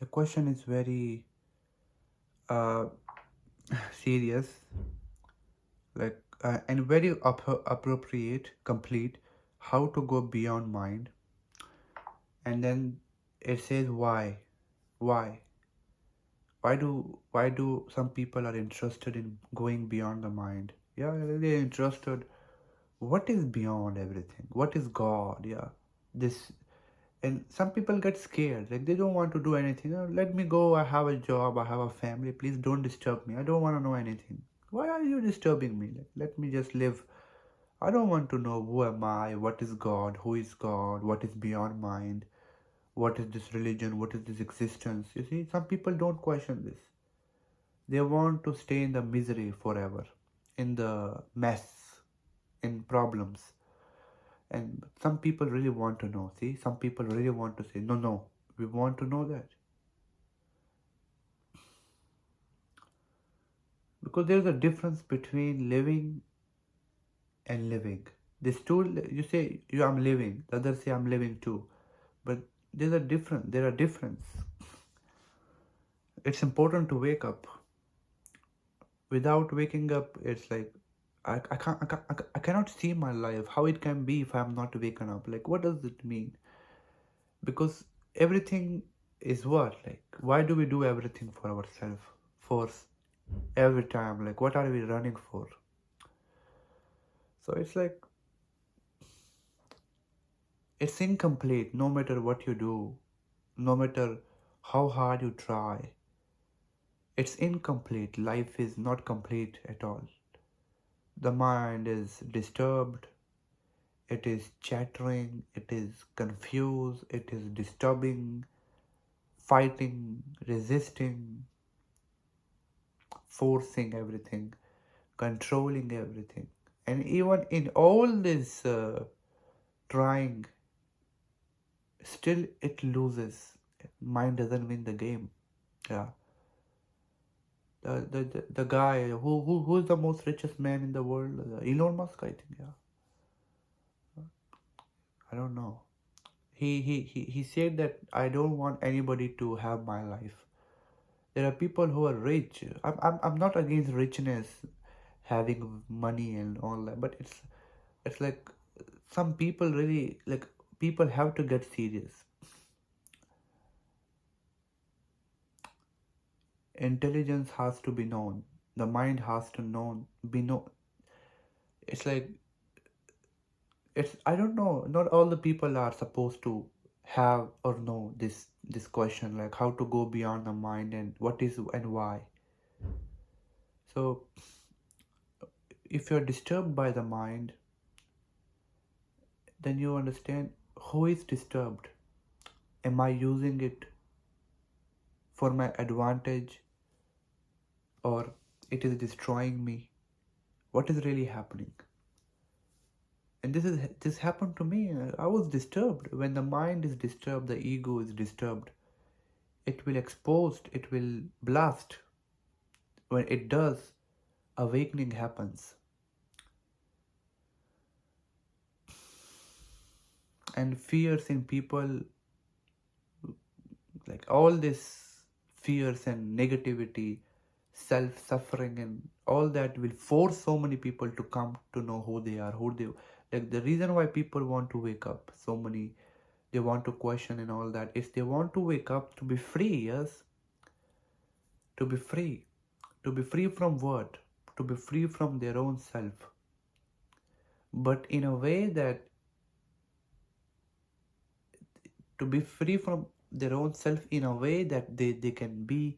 The question is very uh, serious, and very appropriate, complete. How to go beyond mind, and then it says why, why do some people are interested in going beyond the mind? Yeah, they're interested. What is beyond everything? What is God? Yeah, this. And some people get scared, like they don't want to do anything. "Oh, let me go, I have a job, I have a family, please don't disturb me, I don't want to know anything. Why are you disturbing me? Like, let me just live. I don't want to know who am I, what is God, who is God, what is beyond mind, what is this religion, what is this existence." You see, some people don't question this. They want to stay in the misery forever, in the mess, in problems. And some people really want to know. See, some people really want to say, no, no, we want to know that. Because there's a difference between living and living. This two, you say, you, I'm living. The others say, I'm living too. But there's a difference. There are difference. It's important to wake up. Without waking up, it's like, I cannot see my life, how it can be if I'm not waken up. Like, what does it mean? Because everything is what? Like, why do we do everything for ourselves? For every time, like, what are we running for? So it's like, it's incomplete no matter what you do, no matter how hard you try. It's incomplete. Life is not complete at all. The mind is disturbed, it is chattering, it is confused, it is disturbing, fighting, resisting, forcing everything, controlling everything. And even in all this trying, still it loses. Mind doesn't win the game. Yeah. The guy who's the most richest man in the world? Elon Musk, I think. Yeah. I don't know. He said that I don't want anybody to have my life. There are people who are rich. I'm not against richness, having money and all that, but it's like some people really, like, people have to get serious. Intelligence has to be known. The mind has to be known. It's like, it's, I don't know. Not all the people are supposed to have or know this question, like how to go beyond the mind and what is and why. So if you're disturbed by the mind, then you understand who is disturbed. Am I using it for my advantage, or it is destroying me? What is really happening? And this happened to me. I was disturbed. When the mind is disturbed, the ego is disturbed, it will expose, it will blast. When it does, awakening happens. And fears in people, like all this fears and negativity, self-suffering and all that, will force so many people to come to know who they are, who they, like, the reason why people want to wake up, so many, they want to question and all that, is they want to wake up to be free. Yes, to be free. To be free from what? To be free from their own self, but in a way that, to be free from their own self in a way that they can be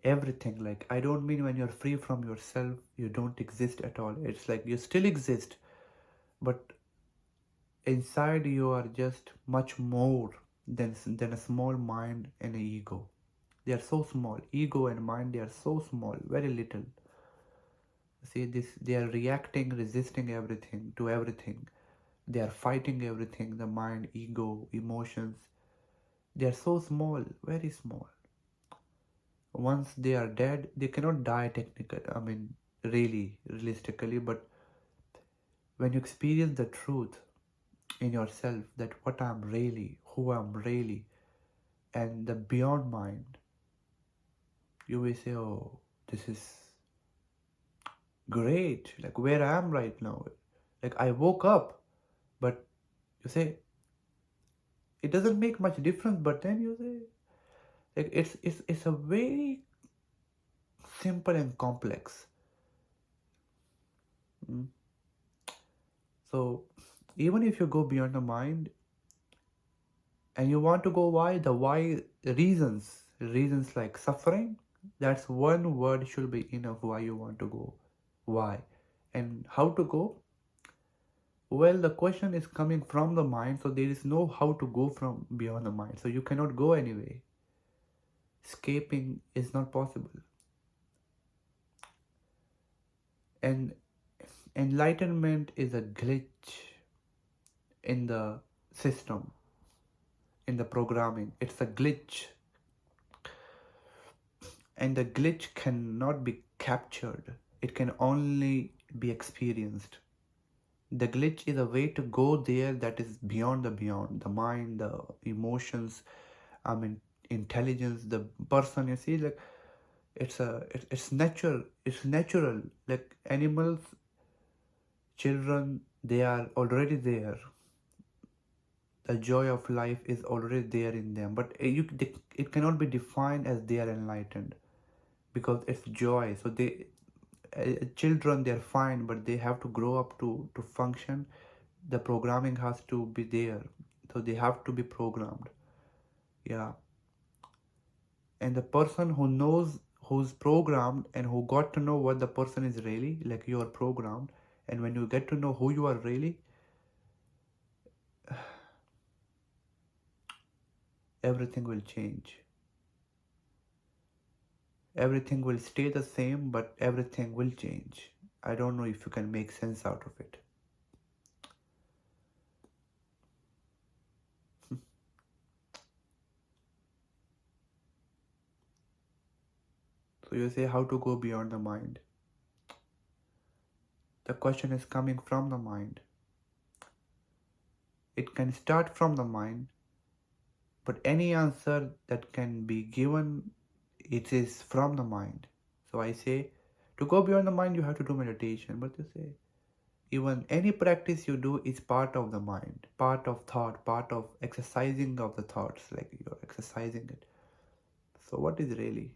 everything. Like, I don't mean when you're free from yourself you don't exist at all. It's like you still exist, but inside you are just much more than a small mind and an ego. They are so small. Ego and mind, they are so small, very little. See this, they are reacting, resisting everything to everything. They are fighting everything, the mind, ego, emotions. They are so small, very small. Once they are dead, they cannot die technically, I mean, really, realistically, but when you experience the truth in yourself, that what I'm really, who I'm really, and the beyond mind. You may say, oh, this is great, like where I am right now. Like I woke up, but you say, it doesn't make much difference, but then you say, like it's a very simple and complex. Mm. So even if you go beyond the mind and you want to go why, the why reasons like suffering, that's one word should be enough why you want to go. Why? And how to go? Well, the question is coming from the mind, so there is no how to go from beyond the mind. So you cannot go anyway. Escaping is not possible. And enlightenment is a glitch in the system, in the programming. It's a glitch. And the glitch cannot be captured. It can only be experienced. The glitch is a way to go there that is beyond the mind, the emotions, intelligence, the person. You see, like it's natural. Like animals, children, they are already there. The joy of life is already there in them, but it cannot be defined as they are enlightened, because it's joy. So children, they're fine, but they have to grow up to function. The programming has to be there, so they have to be programmed. Yeah. And the person who knows, who's programmed, and who got to know what the person is really, like you are programmed, and when you get to know who you are really, everything will change. Everything will stay the same, but everything will change. I don't know if you can make sense out of it. So you say how to go beyond the mind. The question is coming from the mind. It can start from the mind, but any answer that can be given, it is from the mind. So I say, to go beyond the mind, you have to do meditation. But you say, even any practice you do is part of the mind, part of thought, part of exercising of the thoughts, like you're exercising it. So what is really?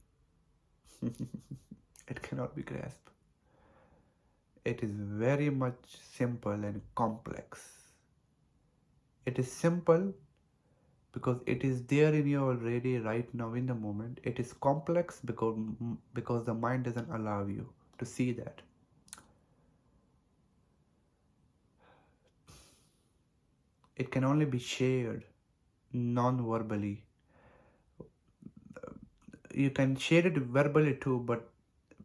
It cannot be grasped. It is very much simple and complex. It is simple because it is there in you already right now in the moment. It is complex because the mind doesn't allow you to see that. It can only be shared non-verbally. You can share it verbally too, but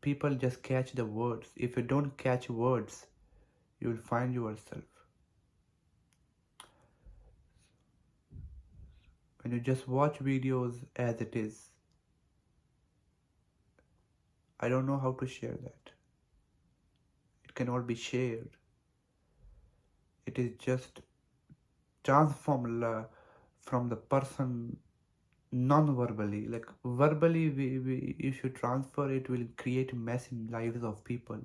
people just catch the words. If you don't catch words, you will find yourself. When you just watch videos as it is, I don't know how to share that. It cannot be shared. It is just transformed from the person non-verbally. Like verbally, if you transfer, it will create mess in lives of people.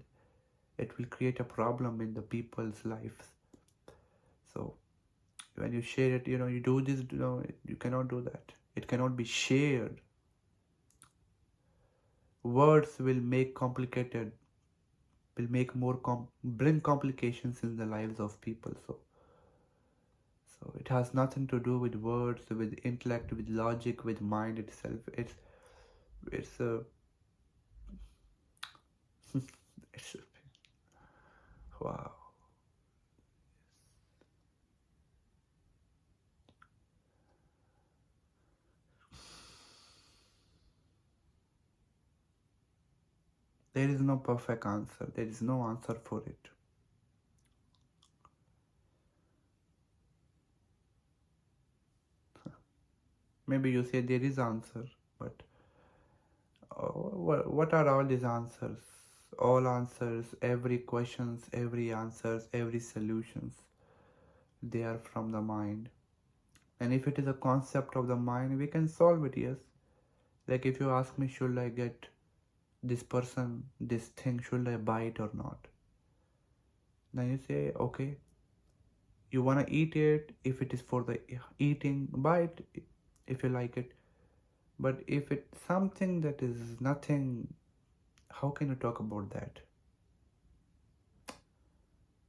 It will create a problem in the people's lives. So when you share it, you do this, you cannot do that. It cannot be shared. Words will make complicated, will make bring complications in the lives of people. So it has nothing to do with words, with intellect, with logic, with mind itself. It's a it's a, wow. There is no perfect answer. There is no answer for it. Maybe you say there is answer, but what are all these answers? All answers, every questions, every answers, every solutions, they are from the mind. And if it is a concept of the mind, we can solve it, yes. Like if you ask me, should I get this person, this thing, should I buy it or not? Then you say, okay, you want to eat it. If it is for the eating, buy it if you like it. But if it's something that is nothing, how can you talk about that?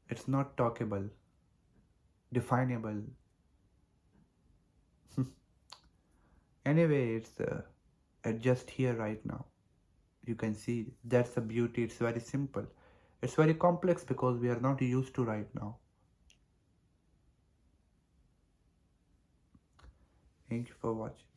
It's not talkable, definable. Anyway, it's just here right now. You can see that's the beauty. It's very simple. It's very complex because we are not used to right now. Thank you for watching.